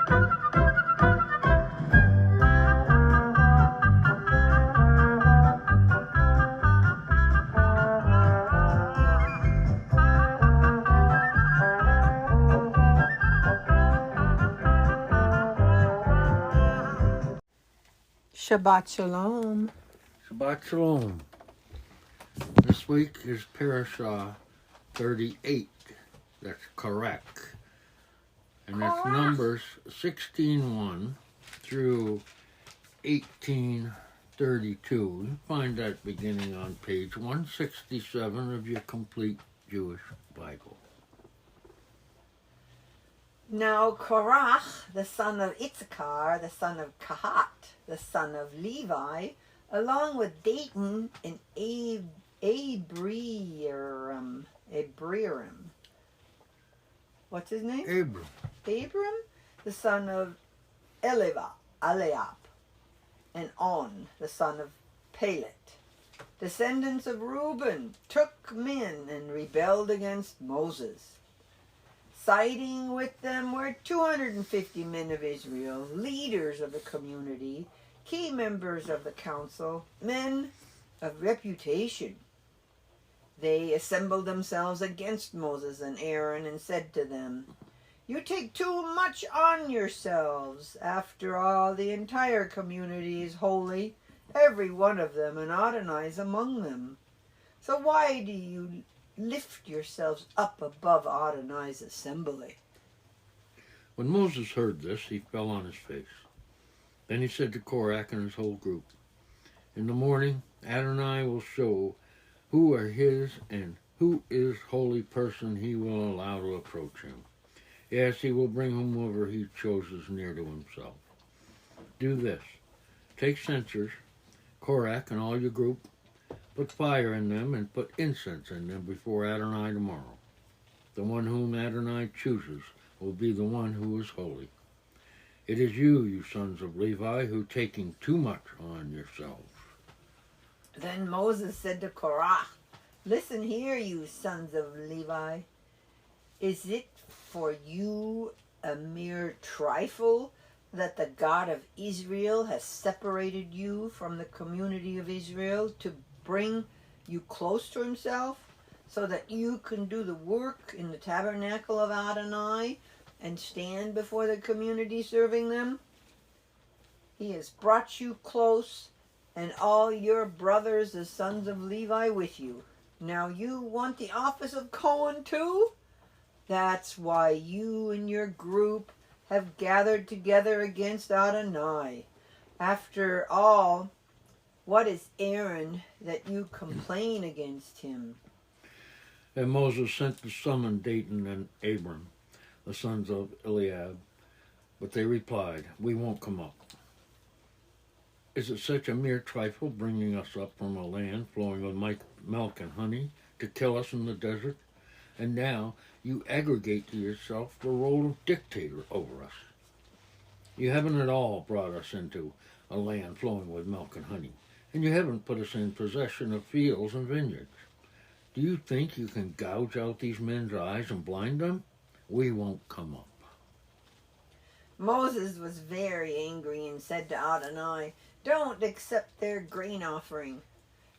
Shabbat Shalom. Shabbat Shalom. This week is Parashah 38. That's correct. And that's Numbers 16:1 through 18:32. You find that beginning on page 167 of your complete Jewish Bible. Now Korach, the son of Issachar, the son of Kahat, the son of Levi, along with Dayton and Abiram. What's his name? Abram, the son of Eliab, and On, the son of Pelet, descendants of Reuben, took men and rebelled against Moses. Siding with them were 250 men of Israel, leaders of the community, key members of the council, men of reputation. They assembled themselves against Moses and Aaron and said to them, "You take too much on yourselves. After all, the entire community is holy, every one of them, and Adonai is among them. So why do you lift yourselves up above Adonai's assembly?" When Moses heard this, he fell on his face. Then he said to Korach and his whole group, "In the morning, Adonai will show who are his and who is holy person he will allow to approach him. Yes, he will bring whomever he chooses near to himself. Do this. Take censers, Korach and all your group, put fire in them and put incense in them before Adonai tomorrow. The one whom Adonai chooses will be the one who is holy. It is you, you sons of Levi, who taking too much on yourselves." Then Moses said to Korah, "Listen here, you sons of Levi. Is it for you a mere trifle that the God of Israel has separated you from the community of Israel to bring you close to himself, so that you can do the work in the tabernacle of Adonai and stand before the community serving them? He has brought you close, and all your brothers, the sons of Levi, with you. Now you want the office of Cohen too? That's why you and your group have gathered together against Adonai. After all, what is Aaron that you complain against him?" And Moses sent to summon Dayton and Abram, the sons of Eliab, but they replied, "We won't come up. Is it such a mere trifle bringing us up from a land flowing with milk and honey to kill us in the desert? And now you aggregate to yourself the role of dictator over us. You haven't at all brought us into a land flowing with milk and honey, and you haven't put us in possession of fields and vineyards. Do you think you can gouge out these men's eyes and blind them? We won't come up." Moses was very angry and said to Adonai, "Don't accept their grain offering.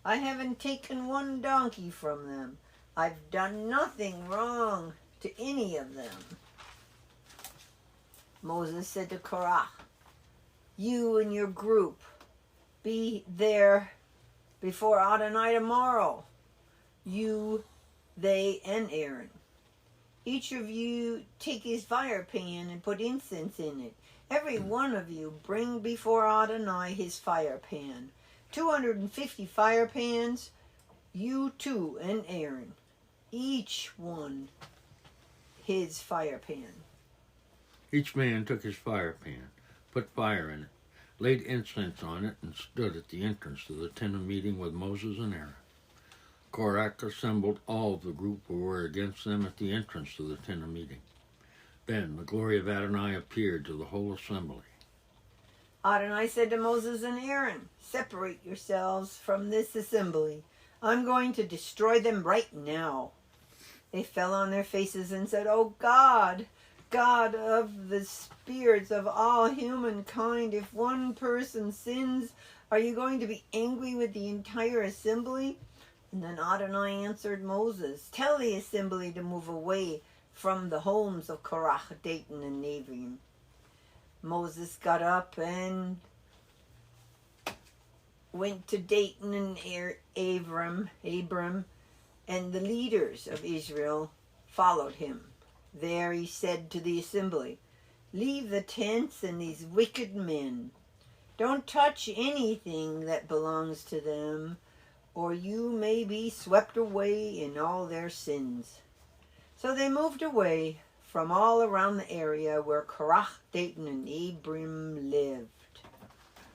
I haven't taken one donkey from them. I've done nothing wrong to any of them." Moses said to Korah, "You and your group be there before Adonai tomorrow. You, they, and Aaron. Each of you take his fire pan and put incense in it. Every one of you bring before Adonai his fire pan. 250 fire pans, you too and Aaron. Each one his fire pan." Each man took his fire pan, put fire in it, laid incense on it, and stood at the entrance to the tent of meeting with Moses and Aaron. Korach assembled all the group who were against them at the entrance to the tent of meeting. Then the glory of Adonai appeared to the whole assembly. Adonai said to Moses and Aaron, "Separate yourselves from this assembly. I'm going to destroy them right now." They fell on their faces and said, "Oh God, God of the spirits of all humankind, if one person sins, are you going to be angry with the entire assembly? And then Adonai answered Moses, tell the assembly to move away from the homes of Korah, Dathan, and Abiram. Moses got up and went to Dathan and Abram, and the leaders of Israel followed him. There he said to the assembly, leave the tents and these wicked men. Don't touch anything that belongs to them, or you may be swept away in all their sins. So they moved away from all around the area where Korah, Dathan, and Abram lived.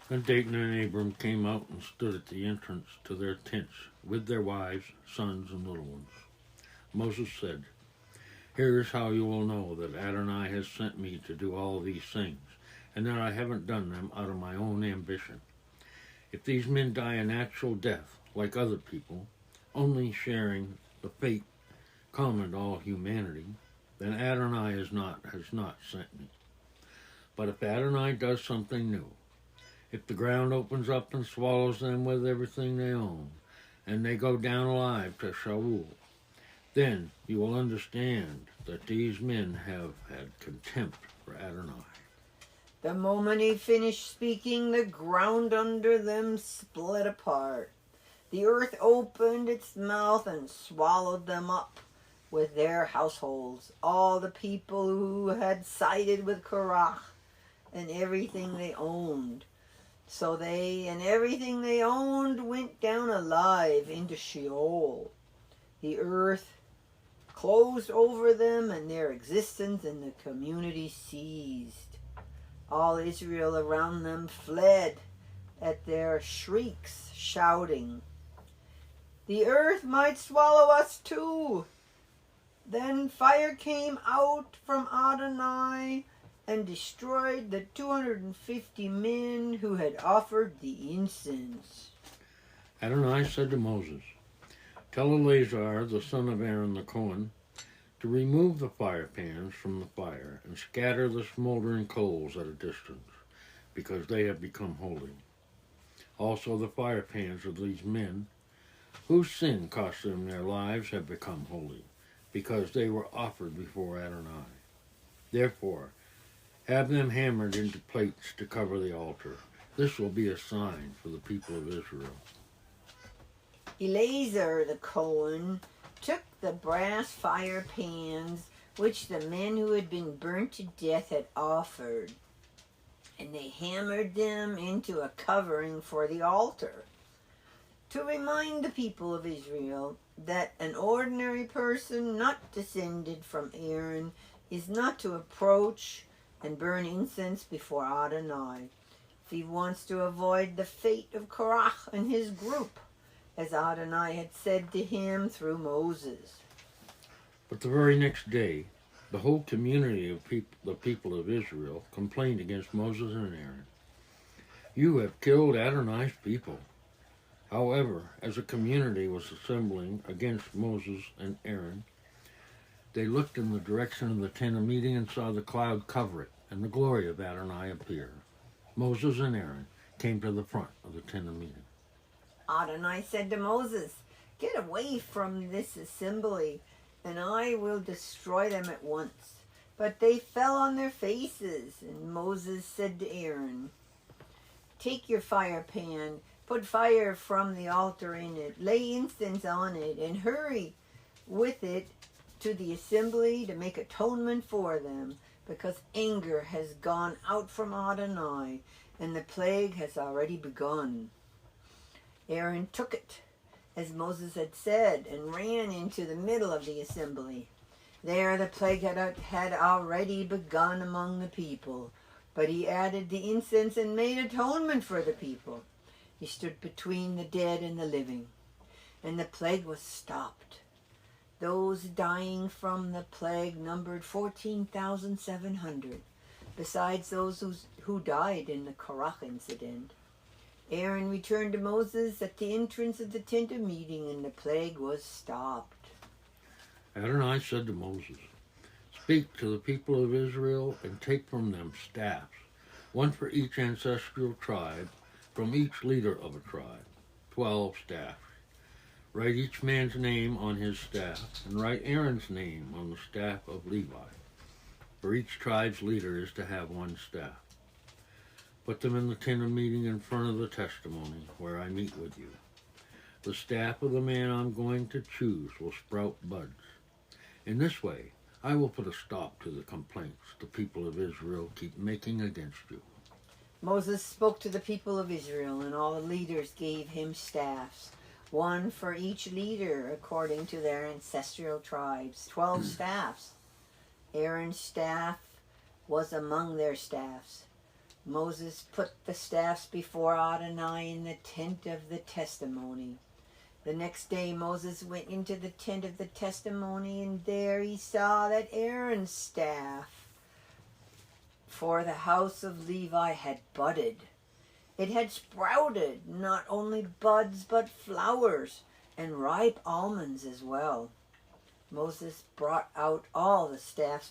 Then Dathan and Abram came out and stood at the entrance to their tents with their wives, sons, and little ones. Moses said, here is how you will know that Adonai has sent me to do all these things, and that I haven't done them out of my own ambition. If these men die a natural death, like other people, only sharing the fate common to all humanity, then Adonai has not sent me. But if Adonai does something new, if the ground opens up and swallows them with everything they own, and they go down alive to Shaul, then you will understand that these men have had contempt for Adonai. The moment he finished speaking, the ground under them split apart. The earth opened its mouth and swallowed them up with their households, all the people who had sided with Korah and everything they owned. So they and everything they owned went down alive into Sheol. The earth closed over them and their existence in the community ceased. All Israel around them fled at their shrieks, shouting, the earth might swallow us too. Then fire came out from Adonai and destroyed the 250 men who had offered the incense. Adonai said to Moses, tell Eleazar, the son of Aaron the Cohen, to remove the fire pans from the fire and scatter the smoldering coals at a distance, because they have become holy. Also the fire pans of these men, whose sin cost them their lives, have become holy, because they were offered before Adonai. Therefore, have them hammered into plates to cover the altar. This will be a sign for the people of Israel. Eleazar the Cohen took the brass fire pans which the men who had been burnt to death had offered, and they hammered them into a covering for the altar, to remind the people of Israel that an ordinary person not descended from Aaron is not to approach and burn incense before Adonai if he wants to avoid the fate of Korah and his group, as Adonai had said to him through Moses. But the very next day, the whole community of the people of Israel complained against Moses and Aaron. You have killed Adonai's people. However, as a community was assembling against Moses and Aaron, they looked in the direction of the tent of meeting and saw the cloud cover it, and the glory of Adonai appear. Moses and Aaron came to the front of the tent of meeting. Adonai said to Moses, get away from this assembly, and I will destroy them at once. But they fell on their faces, and Moses said to Aaron, take your fire pan, put fire from the altar in it, lay incense on it, and hurry with it to the assembly to make atonement for them, because anger has gone out from Adonai, and the plague has already begun. Aaron took it, as Moses had said, and ran into the middle of the assembly. There the plague had already begun among the people, but he added the incense and made atonement for the people. He stood between the dead and the living, and the plague was stopped. Those dying from the plague numbered 14,700, besides those who died in the Korah incident. Aaron returned to Moses at the entrance of the tent of meeting, and the plague was stopped. Adonai said to Moses, Speak to the people of Israel and take from them staffs, one for each ancestral tribe, from each leader of a tribe, 12 staffs. Write each man's name on his staff, and write Aaron's name on the staff of Levi. For each tribe's leader is to have one staff. Put them in the tent of meeting in front of the testimony, where I meet with you. The staff of the man I'm going to choose will sprout buds. In this way, I will put a stop to the complaints the people of Israel keep making against you. Moses spoke to the people of Israel, and all the leaders gave him staffs, one for each leader according to their ancestral tribes, 12 staffs. Aaron's staff was among their staffs. Moses put the staffs before Adonai in the tent of the testimony. The next day Moses went into the tent of the testimony, and there he saw that Aaron's staff for the house of Levi had budded. It had sprouted not only buds but flowers and ripe almonds as well. Moses brought out all the staffs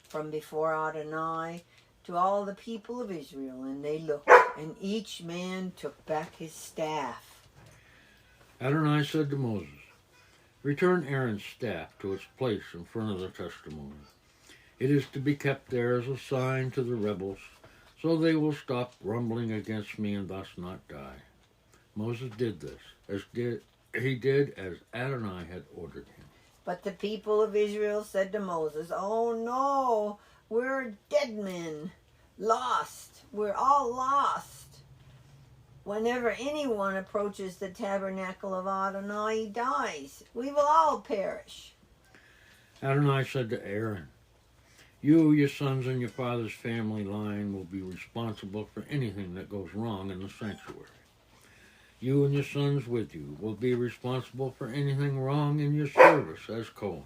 from before Adonai to all the people of Israel, and they looked, and each man took back his staff. Adonai said to Moses, return Aaron's staff to its place in front of the testimony. It is to be kept there as a sign to the rebels, so they will stop grumbling against me and thus not die. Moses did this, he did as Adonai had ordered him. But the people of Israel said to Moses, oh no, we're dead men, lost, we're all lost. Whenever anyone approaches the tabernacle of Adonai, he dies. We will all perish. Adonai said to Aaron, you, your sons, and your father's family line will be responsible for anything that goes wrong in the sanctuary. You and your sons with you will be responsible for anything wrong in your service as Cohen.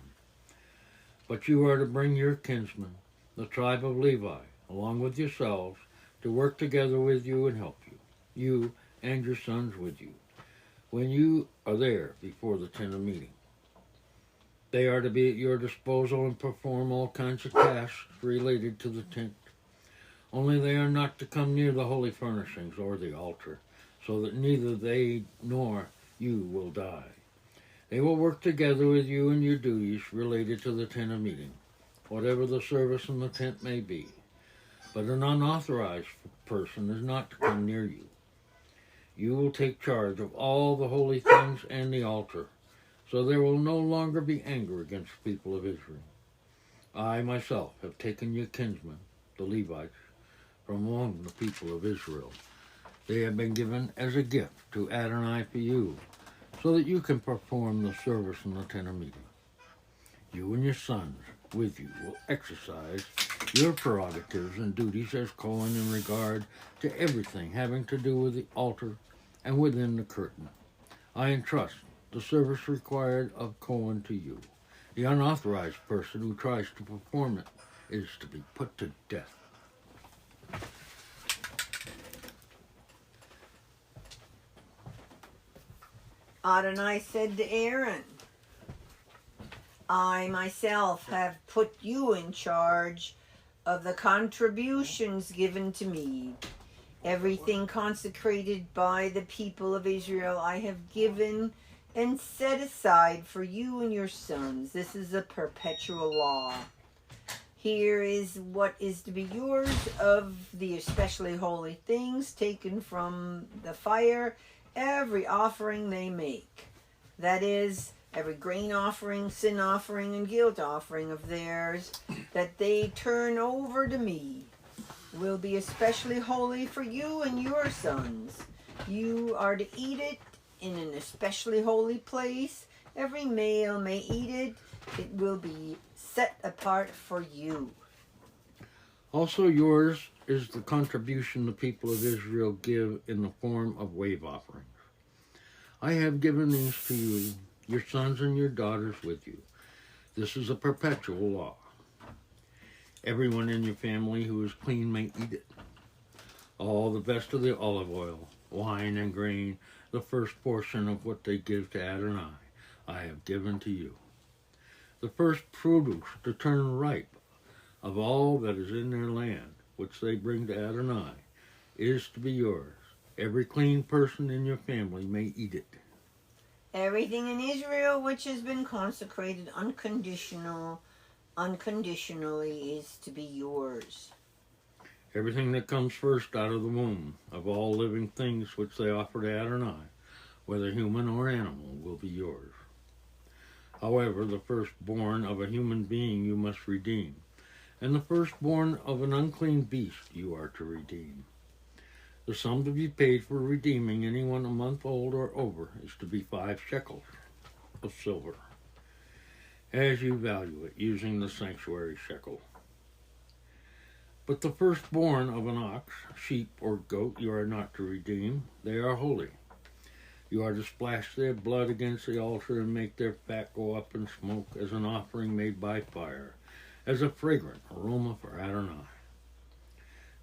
But you are to bring your kinsmen, the tribe of Levi, along with yourselves, to work together with you and help you, you and your sons with you, when you are there before the tent of meeting. They are to be at your disposal and perform all kinds of tasks related to the tent. Only they are not to come near the holy furnishings or the altar, so that neither they nor you will die. They will work together with you in your duties related to the tent of meeting, whatever the service in the tent may be. But an unauthorized person is not to come near you. You will take charge of all the holy things and the altar, so there will no longer be anger against the people of Israel. I myself have taken your kinsmen, the Levites, from among the people of Israel. They have been given as a gift to Adonai for you, so that you can perform the service in the tent of meeting. You and your sons with you will exercise your prerogatives and duties as Cohen in regard to everything having to do with the altar and within the curtain. I entrust the service required of Cohen to you. The unauthorized person who tries to perform it is to be put to death. Adonai said to Aaron, I myself have put you in charge of the contributions given to me. Everything consecrated by the people of Israel I have given and set aside for you and your sons. This is a perpetual law. Here is what is to be yours of the especially holy things taken from the fire, every offering they make. That is, every grain offering, sin offering, and guilt offering of theirs that they turn over to me will be especially holy for you and your sons. You are to eat it in an especially holy place. Every male may eat it. It will be set apart for you. Also yours is the contribution the people of Israel give in the form of wave offerings. I have given these to you, your sons and your daughters with you. This is a perpetual law. Everyone in your family who is clean may eat it. All the best of the olive oil, wine, and grain, the first portion of what they give to Adonai, I have given to you. The first produce to turn ripe of all that is in their land, which they bring to Adonai, is to be yours. Every clean person in your family may eat it. Everything in Israel which has been consecrated unconditionally is to be yours. Everything that comes first out of the womb of all living things which they offer to Adonai, whether human or animal, will be yours. However, the firstborn of a human being you must redeem, and the firstborn of an unclean beast you are to redeem. The sum to be paid for redeeming anyone a month old or over is to be 5 shekels of silver, as you value it, using the sanctuary shekel. But the firstborn of an ox, sheep, or goat you are not to redeem. They are holy. You are to splash their blood against the altar and make their fat go up in smoke as an offering made by fire, as a fragrant aroma for Adonai.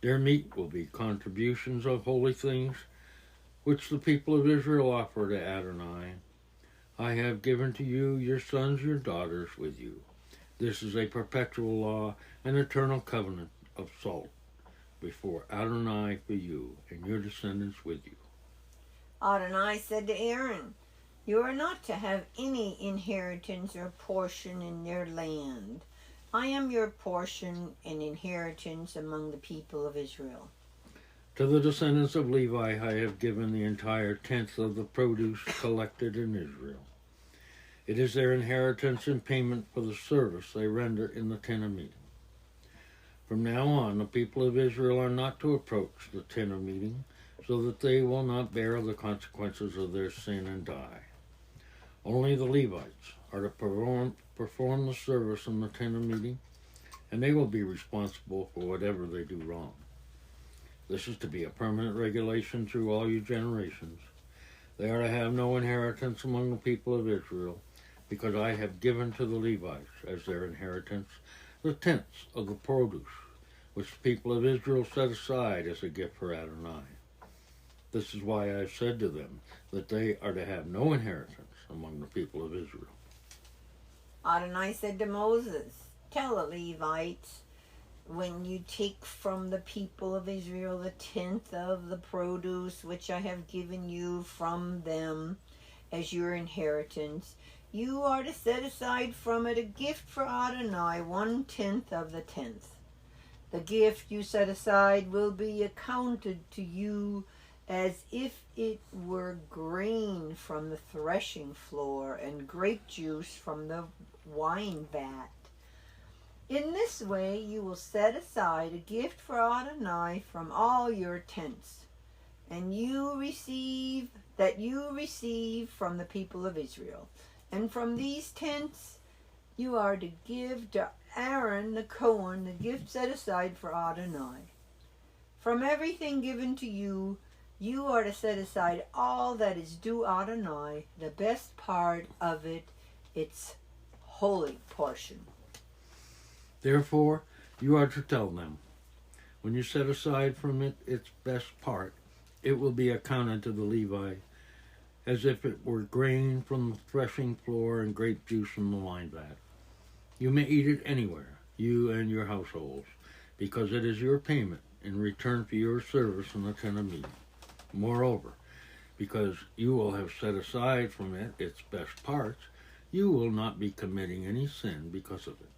Their meat will be contributions of holy things, which the people of Israel offer to Adonai. I have given to you your sons, your daughters with you. This is a perpetual law, an eternal covenant of salt before Adonai for you and your descendants with you. Adonai said to Aaron, you are not to have any inheritance or portion in their land. I am your portion and inheritance among the people of Israel. To the descendants of Levi I have given the entire tenth of the produce collected in Israel. It is their inheritance and payment for the service they render in the tent of meeting. From now on, the people of Israel are not to approach the tent of meeting, so that they will not bear the consequences of their sin and die. Only the Levites are to perform the service in the tent of meeting, and they will be responsible for whatever they do wrong. This is to be a permanent regulation through all your generations. They are to have no inheritance among the people of Israel, because I have given to the Levites as their inheritance the tenths of the produce, which the people of Israel set aside as a gift for Adonai. This is why I have said to them that they are to have no inheritance among the people of Israel. Adonai said to Moses, tell the Levites, when you take from the people of Israel the tenth of the produce which I have given you from them as your inheritance, you are to set aside from it a gift for Adonai, 1/10 of the tenth. The gift you set aside will be accounted to you as if it were grain from the threshing floor and grape juice from the wine vat. In this way you will set aside a gift for Adonai from all your tents, and you receive from the people of Israel. And from these tents you are to give to Aaron the Cohen the gift set aside for Adonai. From everything given to you, you are to set aside all that is due Adonai, the best part of it, its holy portion. Therefore, you are to tell them, when you set aside from it its best part, it will be accounted to the Levite as if it were grain from the threshing floor and grape juice from the wine vat. You may eat it anywhere, you and your households, because it is your payment in return for your service in the tent of meeting. Moreover, because you will have set aside from it its best parts, you will not be committing any sin because of it.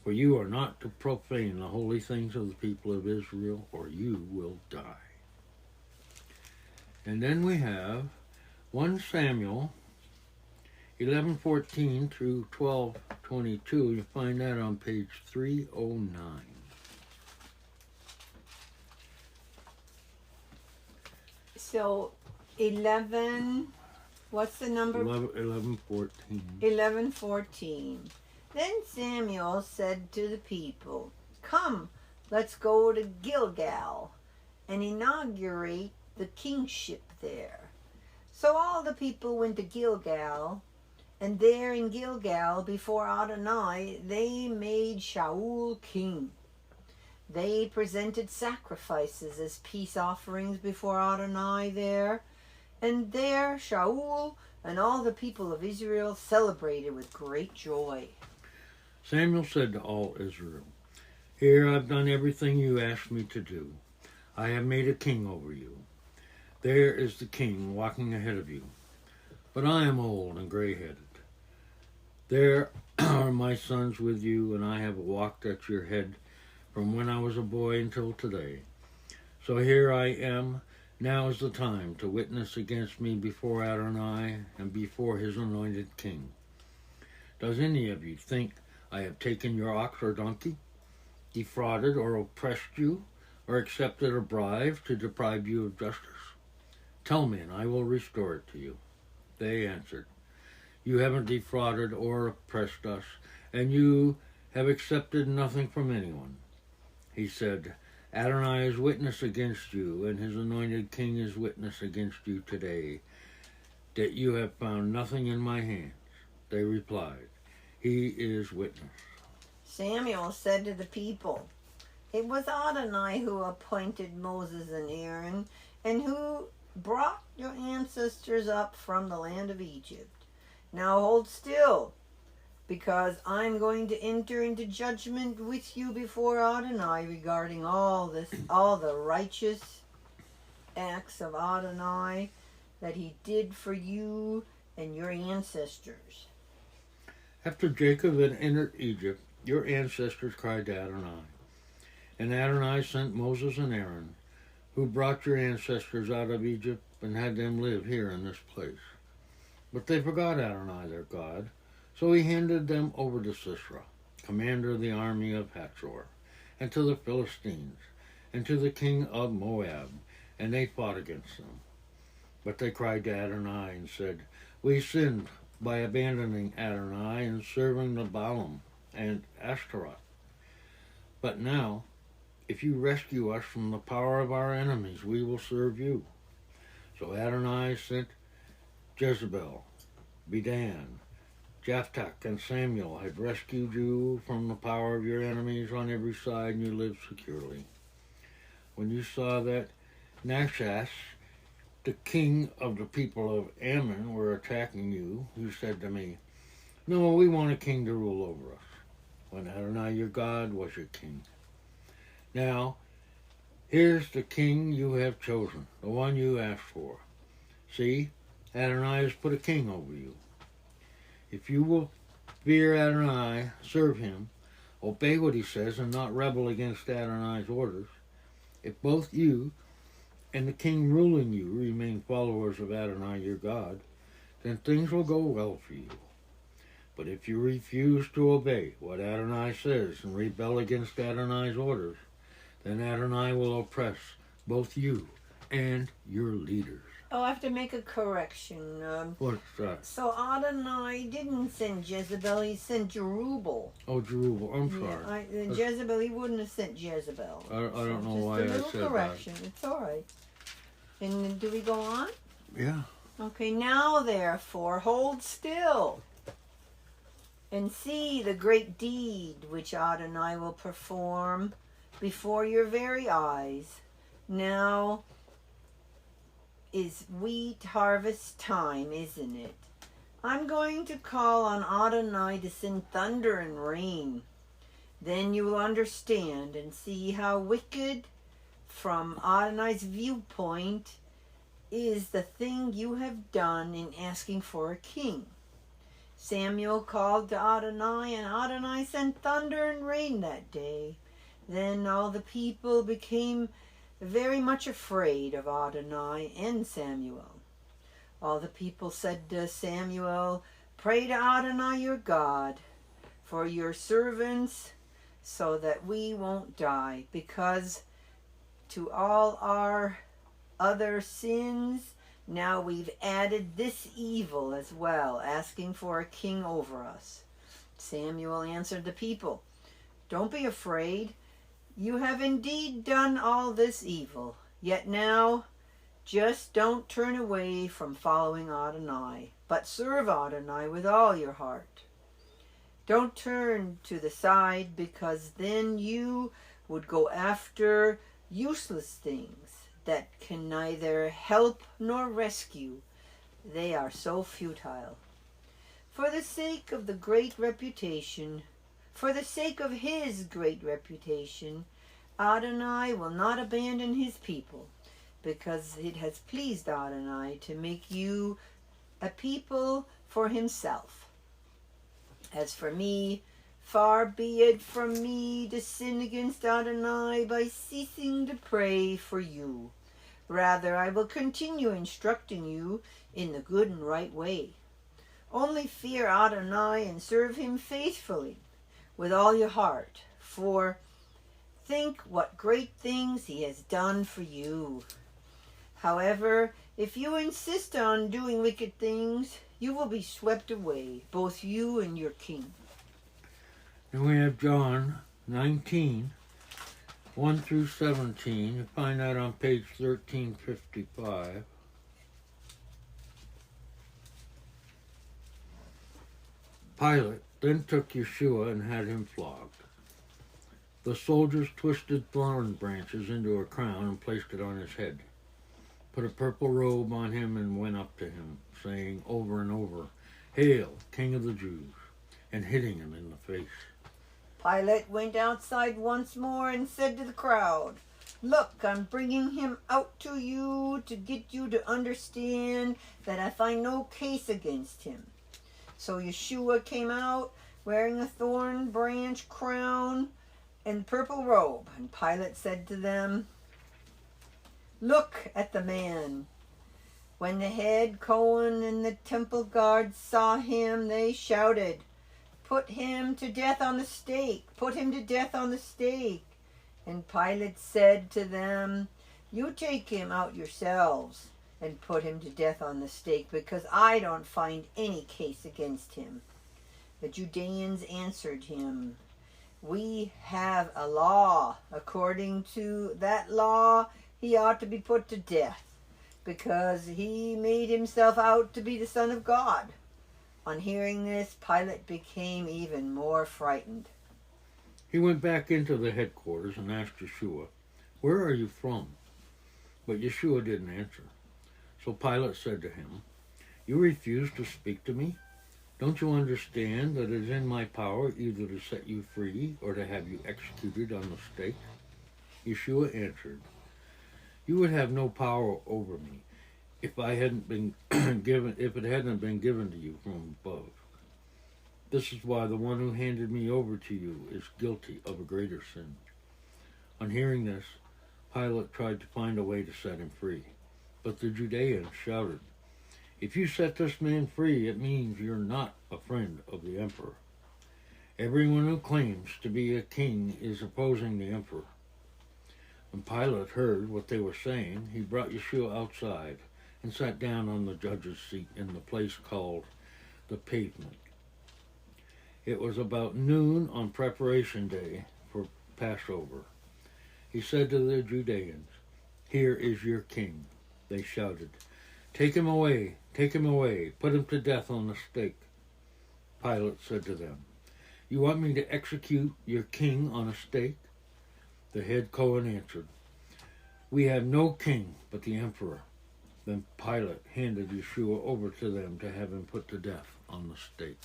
For you are not to profane the holy things of the people of Israel, or you will die. And then we have 1 Samuel 11:14 through 12:22. You find that on page 309. So 11, what's the number? 11:14. 11:14. Then Samuel said to the people, come, let's go to Gilgal and inaugurate the kingship there. So all the people went to Gilgal, and there in Gilgal before Adonai they made Shaul king. They presented sacrifices as peace offerings before Adonai there, and there Shaul and all the people of Israel celebrated with great joy. Samuel said to all Israel, Here I've done everything you asked me to do. I have made a king over you. There is the king walking ahead of you. But I am old and gray-headed. There are my sons with you, and I have walked at your head from when I was a boy until today. So here I am. Now is the time to witness against me before Adonai and before his anointed king. Does any of you think I have taken your ox or donkey, defrauded or oppressed you, or accepted a bribe to deprive you of justice? Tell me, and I will restore it to you. They answered, You haven't defrauded or oppressed us, and you have accepted nothing from anyone. He said, Adonai is witness against you, and his anointed king is witness against you today, that you have found nothing in my hands. They replied, He is witness. Samuel said to the people, It was Adonai who appointed Moses and Aaron, and who brought your ancestors up from the land of Egypt. Now hold still, because I'm going to enter into judgment with you before Adonai regarding all the righteous acts of Adonai that he did for you and your ancestors. After Jacob had entered Egypt, your ancestors cried to Adonai. And Adonai sent Moses and Aaron, who brought your ancestors out of Egypt and had them live here in this place. But they forgot Adonai their God, so he handed them over to Sisera, commander of the army of Hatzor, and to the Philistines, and to the king of Moab, and they fought against them. But they cried to Adonai and said, We sinned by abandoning Adonai and serving the Baalim and Ashtaroth. But now, if you rescue us from the power of our enemies, we will serve you. So Adonai sent Jezebel, Bedan, Jephthah, and Samuel have rescued you from the power of your enemies on every side, and you live securely. When you saw that Nahash, the king of the people of Ammon, were attacking you, you said to me, No, we want a king to rule over us, when Adonai your God was your king. Now, here's the king you have chosen, the one you asked for. See, Adonai has put a king over you. If you will fear Adonai, serve him, obey what he says, and not rebel against Adonai's orders, if both you and the king ruling you remain followers of Adonai your God, then things will go well for you. But if you refuse to obey what Adonai says and rebel against Adonai's orders, then Adonai will oppress both you and your leaders. Oh, I have to make a correction. What's that? So Adonai didn't send Jezebel, he sent Jerubbaal. Oh, Jerubbaal. I'm sorry. Yeah, Jezebel, he wouldn't have sent Jezebel. I don't know just why a I little said correction. It's all right. And do we go on? Yeah. Okay, now therefore, hold still and see the great deed which Adonai will perform before your very eyes. Now is wheat harvest time, isn't it? I'm going to call on Adonai to send thunder and rain. Then you will understand and see how wicked, from Adonai's viewpoint, is the thing you have done in asking for a king. Samuel called to Adonai, and Adonai sent thunder and rain that day. Then all the people became very much afraid of Adonai and Samuel. All the people said to Samuel, Pray to Adonai your God for your servants, so that we won't die, because to all our other sins now we've added this evil as well, asking for a king over us. Samuel answered the people, Don't be afraid. You have indeed done all this evil, yet now just don't turn away from following Adonai, but serve Adonai with all your heart. Don't turn to the side, because then you would go after useless things that can neither help nor rescue. They are so futile. For the sake of the great reputation For the sake of his great reputation, Adonai will not abandon his people, because it has pleased Adonai to make you a people for himself. As for me, far be it from me to sin against Adonai by ceasing to pray for you. Rather, I will continue instructing you in the good and right way. Only fear Adonai and serve him faithfully with all your heart, for think what great things he has done for you. However, if you insist on doing wicked things, you will be swept away, both you and your king. Then we have John 19, 1 through 17. You find that on page 1355. Pilate then took Yeshua and had him flogged. The soldiers twisted thorn branches into a crown and placed it on his head, put a purple robe on him, and went up to him, saying over and over, "Hail, King of the Jews," and hitting him in the face. Pilate went outside once more and said to the crowd, "Look, I'm bringing him out to you to get you to understand that I find no case against him." So Yeshua came out wearing a thorn branch crown and purple robe. And Pilate said to them, "Look at the man." When the head Cohen and the temple guards saw him, they shouted, "Put him to death on the stake! Put him to death on the stake!" And Pilate said to them, "You take him out yourselves and put him to death on the stake, because I don't find any case against him." The Judeans answered him, "We have a law. According to that law, he ought to be put to death, because he made himself out to be the Son of God." On hearing this, Pilate became even more frightened. He went back into the headquarters and asked Yeshua, "Where are you from?" But Yeshua didn't answer. So Pilate said to him, "You refuse to speak to me? Don't you understand that it is in my power either to set you free or to have you executed on the stake?" Yeshua answered, "You would have no power over me if it hadn't been given to you from above. This is why the one who handed me over to you is guilty of a greater sin." On hearing this, Pilate tried to find a way to set him free. But the Judeans shouted, "If you set this man free, it means you're not a friend of the emperor. Everyone who claims to be a king is opposing the emperor." When Pilate heard what they were saying, he brought Yeshua outside and sat down on the judge's seat in the place called the Pavement. It was about noon on preparation day for Passover. He said to the Judeans, "Here is your king." They shouted, "Take him away, take him away, put him to death on the stake." Pilate said to them, "You want me to execute your king on a stake?" The head Cohen answered, "We have no king but the emperor." Then Pilate handed Yeshua over to them to have him put to death on the stake.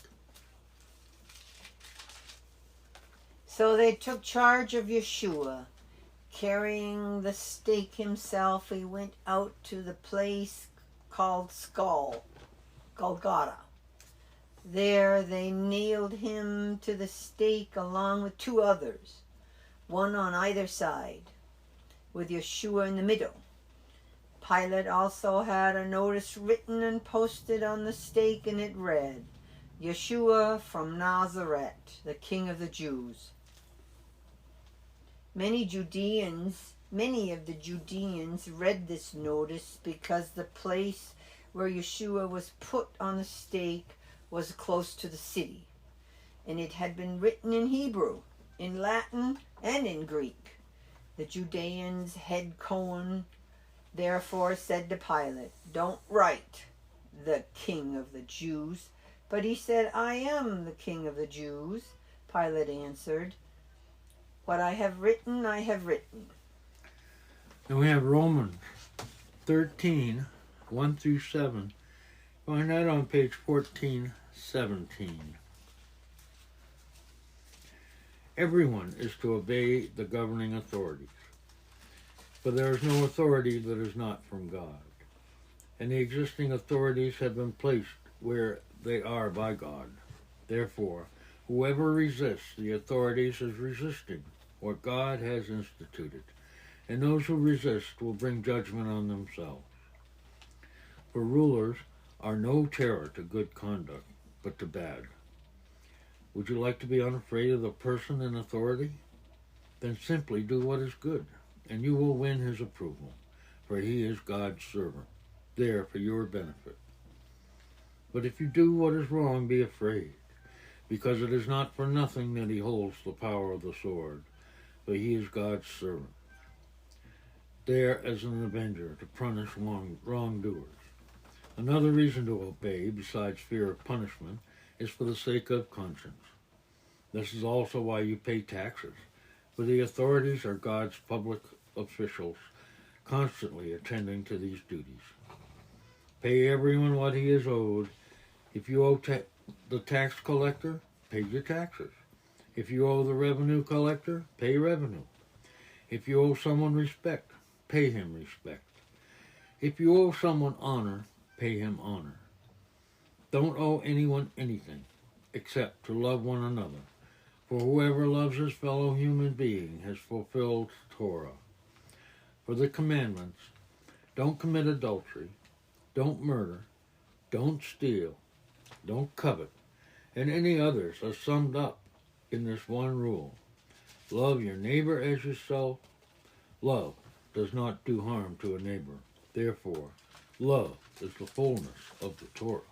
So they took charge of Yeshua. Carrying the stake himself, he went out to the place called Golgotha. There they nailed him to the stake along with two others, one on either side, with Yeshua in the middle. Pilate also had a notice written and posted on the stake, and it read, "Yeshua from Nazareth, the King of the Jews." Many of the Judeans read this notice because the place where Yeshua was put on the stake was close to the city, and it had been written in Hebrew, in Latin, and in Greek. The Judeans' head Cohen therefore said to Pilate, "Don't write, 'the King of the Jews,' but he said, 'I am the King of the Jews.'" Pilate answered, "What I have written, I have written." Then we have Romans 13, 1 through 7. Find that on page 1417. everyone is to obey the governing authorities. For there is no authority that is not from God, and the existing authorities have been placed where they are by God. Therefore, whoever resists the authorities is resisting what God has instituted, and those who resist will bring judgment on themselves. For rulers are no terror to good conduct, but to bad. Would you like to be unafraid of the person in authority? Then simply do what is good, and you will win his approval, for he is God's servant, there for your benefit. But if you do what is wrong, be afraid, because it is not for nothing that he holds the power of the sword, but he is God's servant, there as an avenger to punish wrongdoers. Another reason to obey, besides fear of punishment, is for the sake of conscience. This is also why you pay taxes, for the authorities are God's public officials, constantly attending to these duties. Pay everyone what he is owed. If you owe the tax collector, pay your taxes. If you owe the revenue collector, pay revenue. If you owe someone respect, pay him respect. If you owe someone honor, pay him honor. Don't owe anyone anything, except to love one another. For whoever loves his fellow human being has fulfilled Torah. For the commandments, don't commit adultery, don't murder, don't steal, don't covet, and any others are summed up in this one rule. Love your neighbor as yourself. Love does not do harm to a neighbor. Therefore, love is the fullness of the Torah.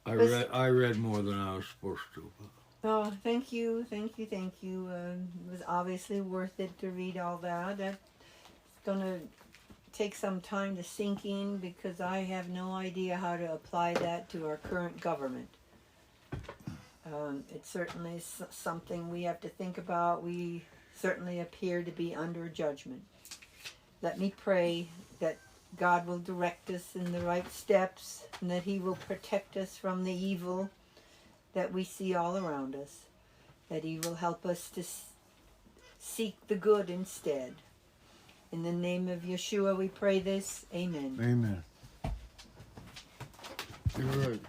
I read more than I was supposed to. Oh, thank you. It was obviously worth it to read all that. That's going to take some time to sink in because I have no idea how to apply that to our current government. It's certainly something we have to think about. We certainly appear to be under judgment. Let me pray that God will direct us in the right steps and that he will protect us from the evil that we see all around us, that he will help us to seek the good instead. In the name of Yeshua we pray this. Amen. Amen. You're right.